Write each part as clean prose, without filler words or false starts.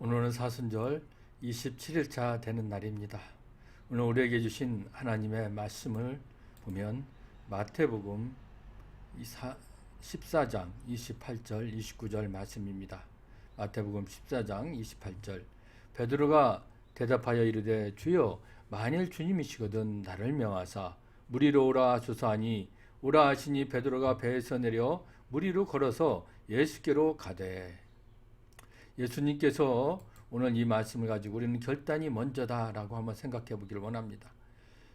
오늘은 사순절 27일차 되는 날입니다. 오늘 우리에게 주신 하나님의 말씀을 보면 마태복음 14장 28절 29절 말씀입니다. 마태복음 14장 28절 베드로가 대답하여 이르되 주여 만일 주님이시거든 나를 명하사 물 위로 오라 하소서 하니 오라 하시니 베드로가 배에서 내려 물 위로 걸어서 예수께로 가되. 예수님께서 오늘 이 말씀을 가지고 우리는 결단이 먼저다라고 한번 생각해 보기를 원합니다.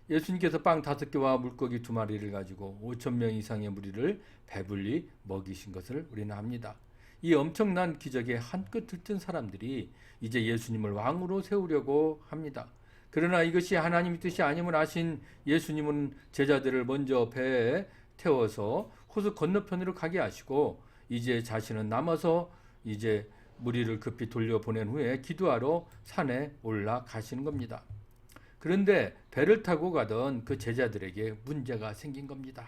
예수님께서 빵 5개와 물고기 2마리를 가지고 5,000명 이상의 무리를 배불리 먹이신 것을 우리는 압니다. 이 엄청난 기적에 한껏 들뜬 사람들이 이제 예수님을 왕으로 세우려고 합니다. 그러나 이것이 하나님의 뜻이 아님을 아신 예수님은 제자들을 먼저 배에 태워서 호수 건너편으로 가게 하시고 이제 자신은 남아서 이제 무리를 급히 돌려보낸 후에 기도하러 산에 올라가시는 겁니다. 그런데 배를 타고 가던 그 제자들에게 문제가 생긴 겁니다.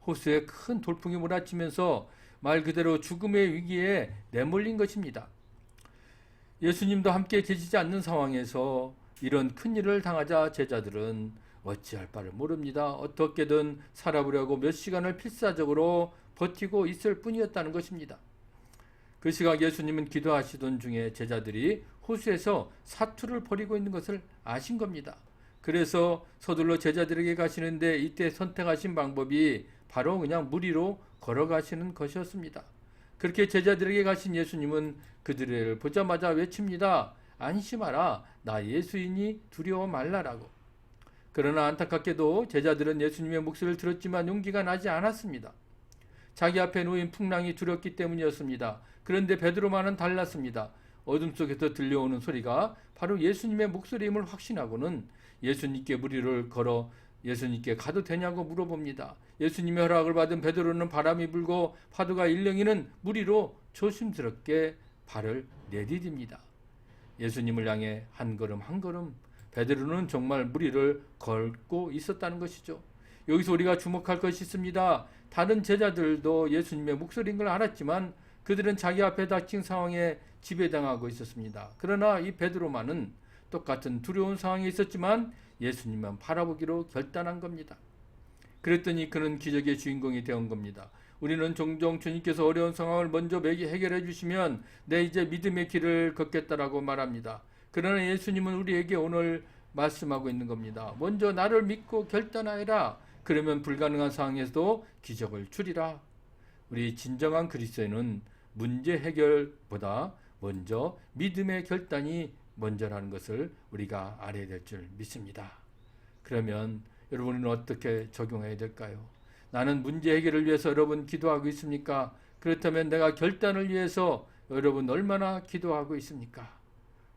호수에 큰 돌풍이 몰아치면서 말 그대로 죽음의 위기에 내몰린 것입니다. 예수님도 함께 계시지 않는 상황에서 이런 큰일을 당하자 제자들은 어찌할 바를 모릅니다. 어떻게든 살아보려고 몇 시간을 필사적으로 버티고 있을 뿐이었다는 것입니다. 그 시각 예수님은 기도하시던 중에 제자들이 호수에서 사투를 벌이고 있는 것을 아신 겁니다. 그래서 서둘러 제자들에게 가시는데 이때 선택하신 방법이 바로 그냥 물 위로 걸어가시는 것이었습니다. 그렇게 제자들에게 가신 예수님은 그들을 보자마자 외칩니다. 안심하라, 나 예수이니 두려워 말라라고. 그러나 안타깝게도 제자들은 예수님의 목소리를 들었지만 용기가 나지 않았습니다. 자기 앞에 놓인 풍랑이 두렵기 때문이었습니다. 그런데 베드로만은 달랐습니다. 어둠 속에서 들려오는 소리가 바로 예수님의 목소리임을 확신하고는 예수님께 무리를 걸어 예수님께 가도 되냐고 물어봅니다. 예수님의 허락을 받은 베드로는 바람이 불고 파도가 일렁이는 무리로 조심스럽게 발을 내디딥니다. 예수님을 향해 한 걸음 한 걸음 베드로는 정말 무리를 걷고 있었다는 것이죠. 여기서 우리가 주목할 것이 있습니다. 다른 제자들도 예수님의 목소리인 걸 알았지만 그들은 자기 앞에 닥친 상황에 지배당하고 있었습니다. 그러나 이 베드로만은 똑같은 두려운 상황에 있었지만 예수님만 바라보기로 결단한 겁니다. 그랬더니 그는 기적의 주인공이 되온 겁니다. 우리는 종종 주님께서 어려운 상황을 먼저 해결해 주시면 내 이제 믿음의 길을 걷겠다라고 말합니다. 그러나 예수님은 우리에게 오늘 말씀하고 있는 겁니다. 먼저 나를 믿고 결단하여라. 그러면 불가능한 상황에서도 기적을 주리라. 우리 진정한 그리스도인은 문제 해결보다 먼저 믿음의 결단이 먼저라는 것을 우리가 알아야 될 줄 믿습니다. 그러면 여러분은 어떻게 적용해야 될까요? 나는 문제 해결을 위해서 여러분 기도하고 있습니까? 그렇다면 내가 결단을 위해서 여러분 얼마나 기도하고 있습니까?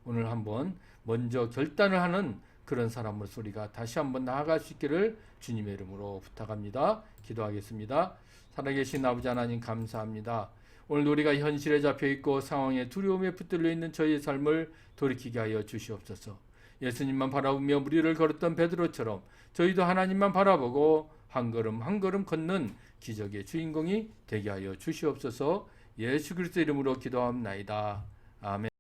오늘 한번 먼저 결단을 하는 그런 사람으로서 우리가 다시 한번 나아갈 수 있기를 주님의 이름으로 부탁합니다. 기도하겠습니다. 살아계신 아버지 하나님 감사합니다. 오늘 우리가 현실에 잡혀있고 상황에 두려움에 붙들려 있는 저희의 삶을 돌이키게 하여 주시옵소서. 예수님만 바라보며 무리를 걸었던 베드로처럼 저희도 하나님만 바라보고 한 걸음 한 걸음 걷는 기적의 주인공이 되게 하여 주시옵소서. 예수 그리스도 이름으로 기도합나이다. 아멘.